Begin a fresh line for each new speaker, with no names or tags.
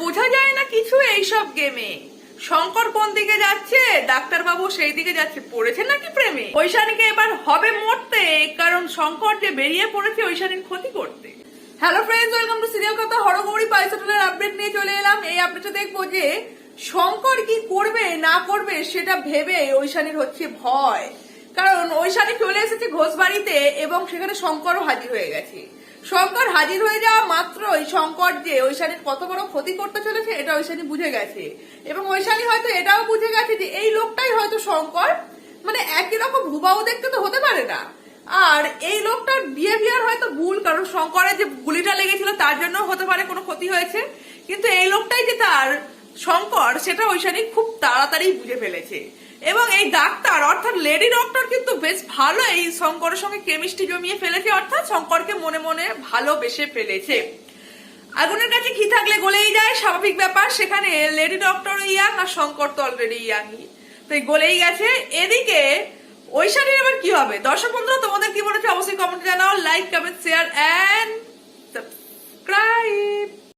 বোঝা যায় না কিছু এইসব গেমে। শঙ্কর কোন দিকে যাচ্ছে, ডাক্তারবাবু সেই দিকে যাচ্ছে, পড়েছে নাকি প্রেমে? ঐশানীকে এবার হবে মরতে, কারণ শঙ্কর যে বেরিয়ে পড়েছে ঐশানীর ক্ষতি করতে। Hello friends, welcome to serial কথা। হরগৌরী পাইসেটেলের আপডেট নিয়ে চলে এলাম। এই আপডেটটা দেখবো যে শঙ্কর কি করবে না করবে সেটা ভেবে ঐশানীর হচ্ছে ভয়, কারণ ঐশানী চলে এসেছে ঘোষবাড়িতে এবং সেখানে শঙ্করও হাজির হয়ে গেছে। শঙ্কর হাজির হয়ে যাওয়া মাত্রই শঙ্কর যে ঐশানীর কত বড় ক্ষতি করতে চলেছে এটা ঐশানী বুঝে গেছে, এবং ঐশানী হয়তো এটাও বুঝে গেছে যে এই লোকটাই হয়তো শঙ্কর, মানে একই রকম হুবাহু দেখতে তো হতে পারে না। আর এই লোকটার বিহেভিয়ার হয়তো ভুল, কারণ শঙ্করের যে গুলিটা লেগেছিল তার জন্য হতে পারে কোনো ক্ষতি হয়েছে, কিন্তু এই লোকটাই যে তার শঙ্কর সেটা ঐশানী খুব তাড়াতাড়ি বুঝে ফেলেছে। এবং এই ডাক্তার অর্থাৎ লেডি ডক্টর কিন্তু বেশ ভালো এই শঙ্করের সঙ্গে কেমিস্ট্রি জমিয়ে ফেলেছে, অর্থাৎ শঙ্করকে মনে মনে ভালোবেসে ফেলেছে। আগুনের কাছে ঘি থাকলে গলেই যায়, স্বাভাবিক ব্যাপার। সেখানে লেডি ডক্টর ইয়াং আর শঙ্কর তো অলরেডি ইয়াংই, তো গলেই গেছে। এদিকে ঐশানীর এবার কি হবে? দর্শক বন্ধুরা তোমাদের কি মনে হচ্ছে অবশ্যই কমেন্টে জানাও। Like, comment, share and subscribe.